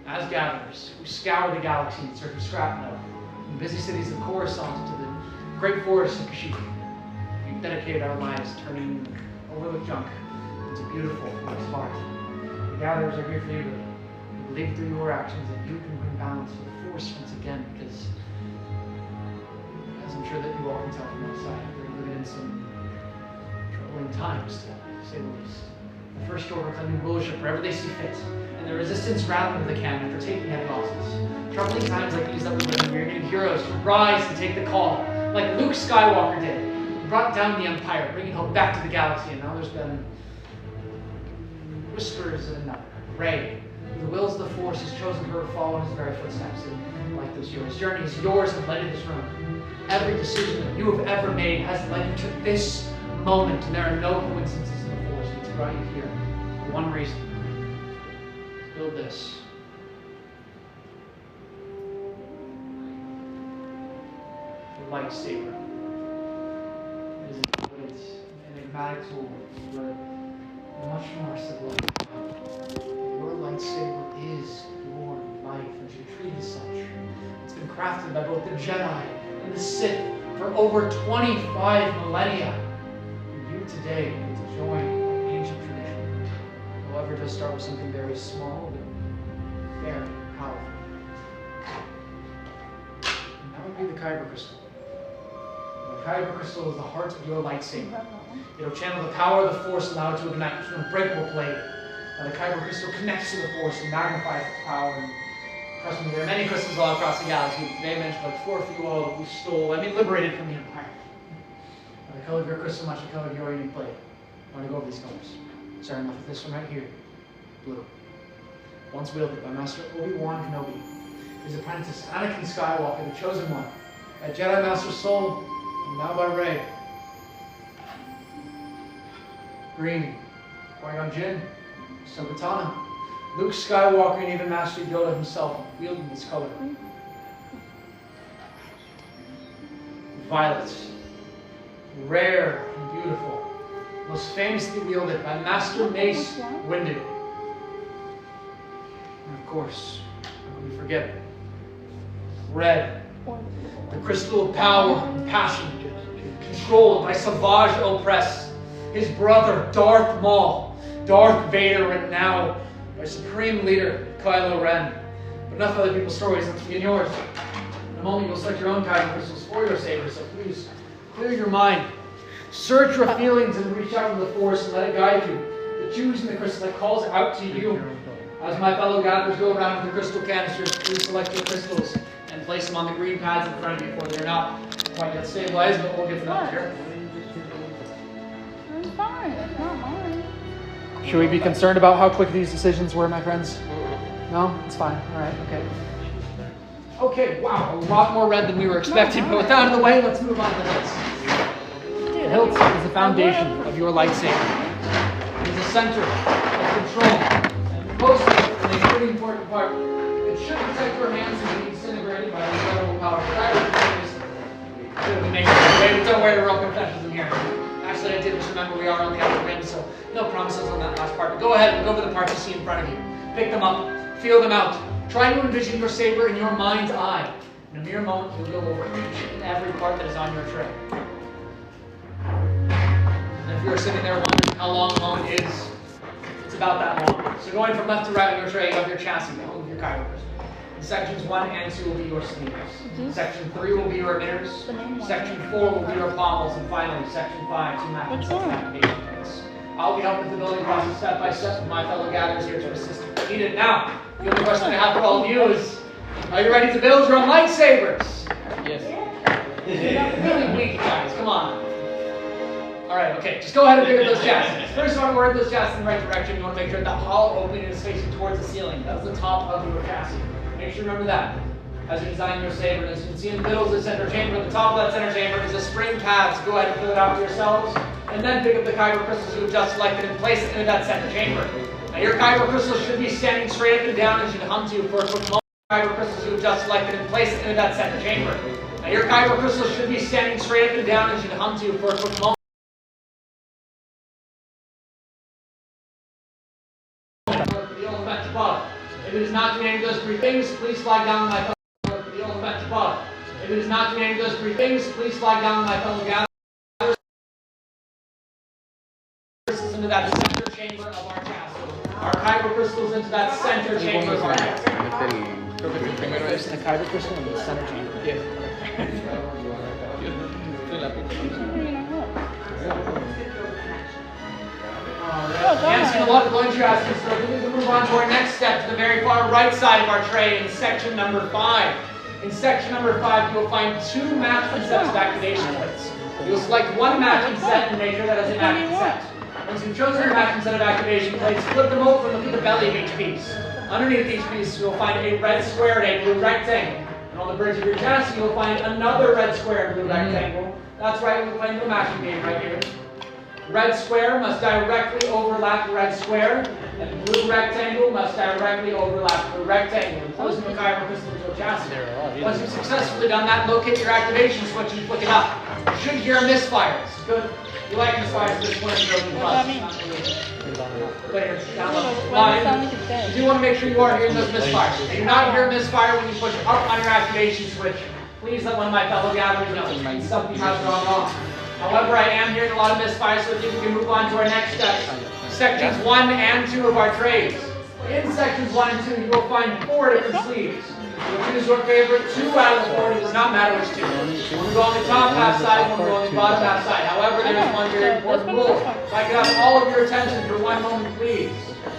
as gatherers, we scour the galaxy in search of scrap metal, from busy cities of Coruscant to the great forests of Kashyyyk. We've dedicated our lives turning overlooked junk into beautiful what's art. The gatherers are here for you to believe through your actions that you can bring balance to the Force once again, because, as I'm sure that you all can tell from outside, we're living in some troubling times, to say the least. The First Order claiming rulership wherever they see fit, and the Resistance rallying to the camp after taking heavy losses. Troubling times like these that we live in, we're getting heroes to rise and take the call, like Luke Skywalker did. He brought down the Empire, bringing hope back to the galaxy, and now there's been whispers of another. Rey, who the wills of the Force has chosen her to follow in his very footsteps, and like those heroes' journeys, yours have led to this room. Every decision that you have ever made has led you to this moment, and there are no coincidences in the Force. It's brought you here for one reason: build this. The lightsaber. It is but it's an enigmatic tool, but much more sublime. Your lightsaber is your life, and you treat it as such. It's been crafted by both the Jedi and the Sith for over 25 millennia. And you today get to join an ancient tradition. However, it does start with something very small, but very powerful. And that would be the Kyber crystal. The Kyber crystal is the heart of your lightsaber. It'll channel the power of the Force, allow it to ignite an unbreakable blade. And the Kyber crystal connects to the Force and magnifies its power. And trust me, there are many crystals all across the galaxy. Today I mentioned like 4 for you all that we stole, liberated from the Empire. The color of your crystal matches the color of your unique blade. I want to go over these colors. Starting off with this one right here, blue. Once wielded by Master Obi-Wan Kenobi, his apprentice Anakin Skywalker, the Chosen One, by Jedi Master Soul, and now by Rey. Green, Qui-Gon Jinn, Ahsoka, Luke Skywalker, and even Master Yoda himself wielding this color. Violet, rare and beautiful, most famously wielded by Master Mace Windu. And of course, how can we forget it? Red, the crystal of power and passion, controlled by Savage Opress. His brother, Darth Maul, Darth Vader, and now by Supreme Leader Kylo Ren. But enough of other people's stories, let's begin yours. In a moment, you'll select your own Kyber crystals for your saber, so please clear your mind. Search your feelings and reach out to the Force and let it guide you. But choosing the crystal that calls out to you. As my fellow gatherers go around with the crystal canisters, please select your crystals and place them on the green pads in front of you, for they're not quite yet stabilized, but we'll get to that here. It's fine. It's not mine. Should we be concerned about how quick these decisions were, my friends? No? It's fine. All right. Okay. Okay, wow. A lot more red than we were expecting, but with that out of the way, let's move on to the hilts. The hilt is the foundation of your lightsaber. It is the center of control. And most of it, and a pretty important part, it should protect your hands from being disintegrated by the incredible power of fire. Don't worry, we're all confessions in here. Actually, I did just remember we are on the outer rim, so no promises on that last part. But go ahead and go over the parts you see in front of you. Pick them up, feel them out. Try to envision your saber in your mind's eye. In a mere moment, you'll go over each and every part that is on your tray. And if you're sitting there wondering how long a moment is, it's about that long. So going from left to right on your tray, you have your chassis, the home of your Kyber crystal. Sections 1 and 2 will be your sleeves. Section 3 will be your emitters. Section 4 will be your pommels. And finally, Section 5, 2 activation points. I'll be helping with the building process step by step with my fellow gatherers here to assist if needed. Now, the only question I have for all of you is, are you ready to build your own lightsabers? Yes. Really weak, guys. Come on. All right, okay. Just go ahead and pick up those chassis. First, you want to orient those chassis in the right direction. You want to make sure that the hollow opening is facing towards the ceiling. That's the top of your chassis. Make sure you remember that as you design your saber. And as you can see in the middle of the center chamber, at the top of that center chamber is a spring pad. So go ahead and fill it out for yourselves. And then pick up the Kyber crystals you have just selected and place it into that center chamber. Now your Kyber crystals should be standing straight up and down and should hum to you for a quick moment. Kyber crystals you have just selected and place it into that center chamber. Now your Kyber crystals should be standing straight up and down and should hum to you for a quick moment. The element above. If it is not doing any of those three things, please flag down my fellow for the old effect above. If it is not doing any of those three things, please flag down my fellow gatherers into that center chamber of our castle. Our kyber crystals into that center chamber of our castle. The kyber crystal in the center chamber. Yeah. Answering a lot of going to ask you, so we need to move on to our next step to the very far right side of our tray in section number 5. In section number 5, you will find 2 matching sets of activation plates. You will select one matching set and measure that as a matching set. Once you've chosen your matching set of activation plates, flip them over and look at the belly of each piece. Underneath each piece, you will find a red square and a blue rectangle. And on the bridge of your chest, you will find another red square and blue rectangle. That's right, we're playing the matching game right here. Red square must directly overlap the red square, and blue rectangle must directly overlap the rectangle, enclosing the kyber crystal into a chassis. Once you've successfully done that, locate your activation switch and flick it up. You should hear misfires. Good. You like misfires at this point in the building. What does that mean? You do want to make sure you are hearing those misfires. If you do not hear a misfire when you push up on your activation switch, please let one of my fellow gatherers know. It means something has gone wrong. However, I am hearing a lot of misfires, so I think we can move on to our next steps. Sections 1 and 2 of our trays. In sections 1 and 2, you will find 4 different sleeves. You'll choose your favorite 2 out of the 4. It does not matter which 2. One will go on the top half side, one will go on the bottom half side. However, there is one very important rule. If I could have all of your attention for one moment, please.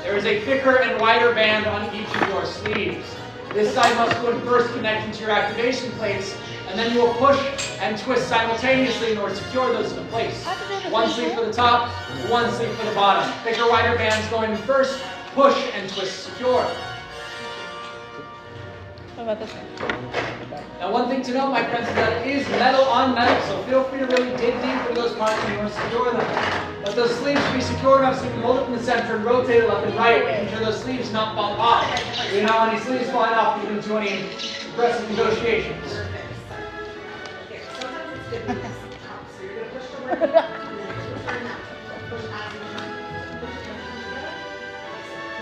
There is a thicker and wider band on each of your sleeves. This side must go in first connection to your activation plates, and then you will push and twist simultaneously in order to secure those into place. One sleeve for the top, one sleeve for the bottom. Thicker, wider bands going in first, push and twist secure. What about this one? Now one thing to note, my friends, is that it is metal on metal, so feel free to really dig deep into those parts when you want to secure them. But those sleeves should be secure enough so you can hold it in the center and rotate it left and right, making sure those sleeves not fall off. We don't want any sleeves falling off due to any aggressive negotiations.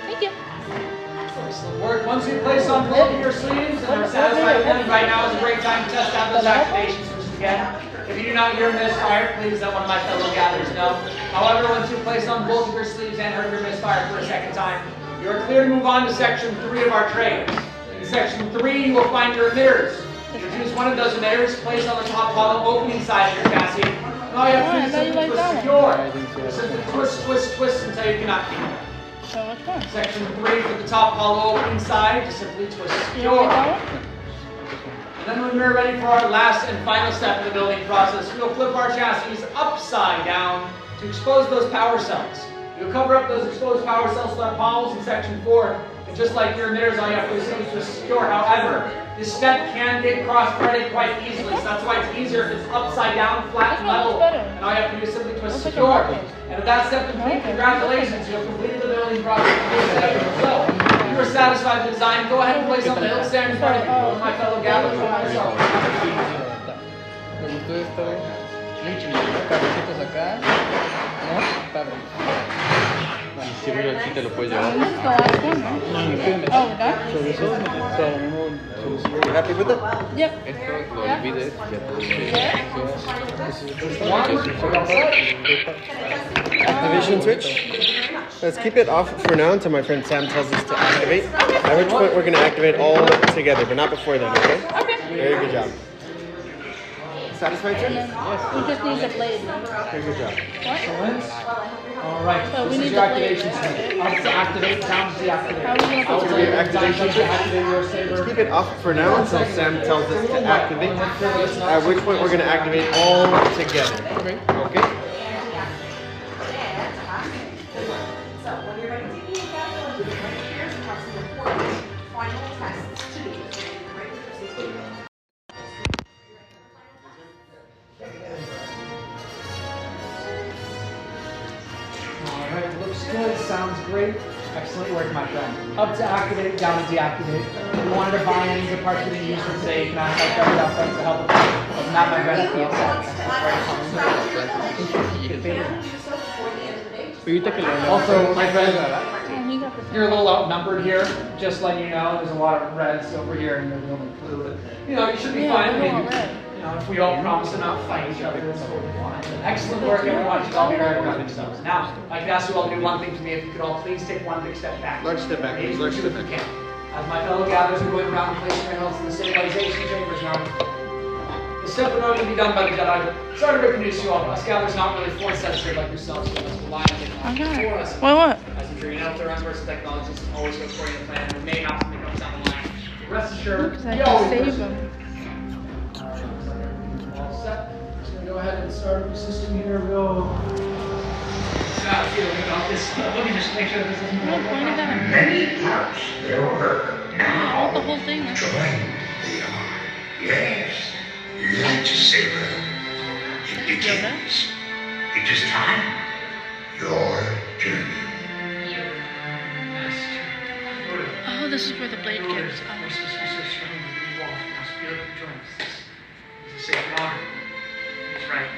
Thank you. Excellent work. Once you place on both of your sleeves and are satisfied with them, right now is a great time to test out those activation switches again. If you do not hear misfire, please let one of my fellow gatherers know. However, once you place on both of your sleeves and heard your misfire for a second time, you are clear to move on to section 3 of our trays. In section 3, you will find your emitters. You choose one of those emitters, place on the top hollow opening side of your chassis. And all you have to do is simply twist secure. Simply twist, twist, twist until you cannot keep it. So which one? Section 3 for the top hollow opening side, just simply twist secure. And then when we're ready for our last and final step in the building process, we'll flip our chassis upside down to expose those power cells. You'll cover up those exposed power cells with our palms in section 4. And just like your emitters, all you have to do is simply twist secure. However, this step can get cross-threaded quite easily, so that's why it's easier if it's upside down, flat, and level. And all you have to do is simply twist secure. And with that step complete, congratulations, you have completed the building process. So, if you are satisfied with the design, go ahead and place on the hill stand in front of you. One of my fellow gatherers and myself. Me gustó esto, muy chiquito, cabecitos acá, ¿no? Padre. Si mira, aquí te lo puedes llevar. Oh, we're done? You happy with it? Yep. Esto lo divides y Activation switch. Let's keep it off for now until my friend Sam tells us to activate. At which point we're going to activate all together, but not before then, okay? Okay. Very good job. Satisfied, sir? We just need the blade. Very good job. Excellent. All right, So we this need is your the blade, activation right? switch. Up to activate, down to deactivate. How are we Up going to to Activation down to switch. activate your saber. Keep it off for now until Sam tells us to activate. At which point we're going to activate all together. Okay. Okay? So when you're ready to eat, here's some important final tests to do. Right with your seat. All right, looks good, sounds great. Excellent work, my friend. Up to activate, down to deactivate. If you wanted to buy any of the parts we didn't use for today, you can ask our friends out front to help with that. But not my friend, be upset. Ahorita que le Also, my friend, Oh, he got the You're a little outnumbered here, just letting you know. There's a lot of reds over here, and you're the only blue. But, you know, you should be fine. we're all Maybe, red. you know, if we all promise to not fight each other, it's totally fine. Excellent work, everyone. You should all be very proud of yourselves. Now, I could ask you all to do one thing for me. If you could all please take one big step back. Large step back, please. Maybe Large two step if you back. can. As my fellow gatherers are going around and placing their health in the stabilization chambers now. The step would normally be done by the Jedi, but sorry to introduce you all. Us gatherers not really force sensitive like yourselves, so let's rely on technology Okay. for us. What? As you dream out there, unversed technologies always go according to plan, and we may have something comes down the line. Rest assured, Because I we can always save pursue. them. All set. Just gonna go ahead and start up the system here. We'll. Got a feeling about this. Let me just make sure this isn't. No, point it out. Many parts there were. Now, The whole thing. That's joined they are. Yes, lightsaber. It begins. It is time. Your journey. Oh, this is where the blade gets. It's a sacred honor. He's right.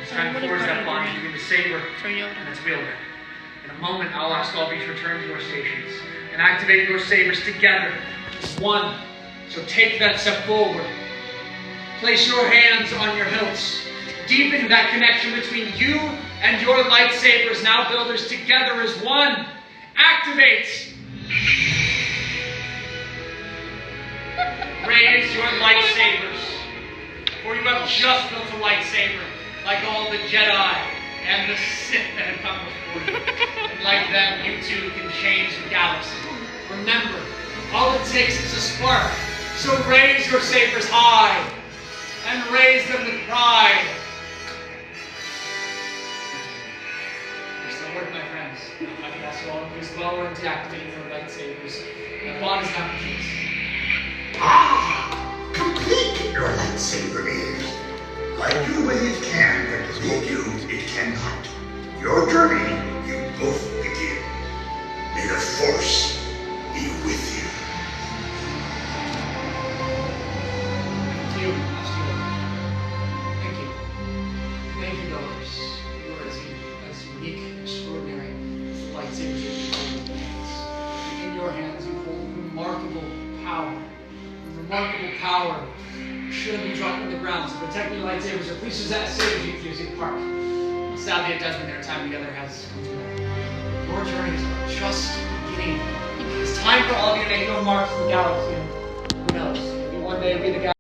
It's time to forge that bond between the saber For Yoda. and its wielder. In a moment, I'll ask all of you to return to your stations and activate your sabers together as one. So take that step forward. Place your hands on your hilts. Deepen that connection between you and your lightsabers, now builders, together as one. Activate! Raise your lightsabers, for you have just built a lightsaber, like all the Jedi and the Sith that have come before you. And like them, you too can change the galaxy. Remember, all it takes is a spark, so raise your sabers high, and raise them with pride. There's still work, my friends. I can ask you all to please well into activating your lightsabers. The bond is not complete. Complete your lightsaber is. Like you when it can, but leave you it cannot. Your journey, you both begin. May the Force be with you. Thank you, Master Yoda. Thank you. Thank you, Builders. You are as unique and extraordinary as the lightsabers that you hold in your hands. In your hands, you hold remarkable power. Remarkable power shouldn't be dropped on the ground. So protect your lightsabers, or please use that saber you use it apart. Sadly, it does mean their time together has come to an end. Your journeys are just beginning. It's time for all of you to make your marks in the galaxy. And who knows? Maybe one day it'll be the galaxy.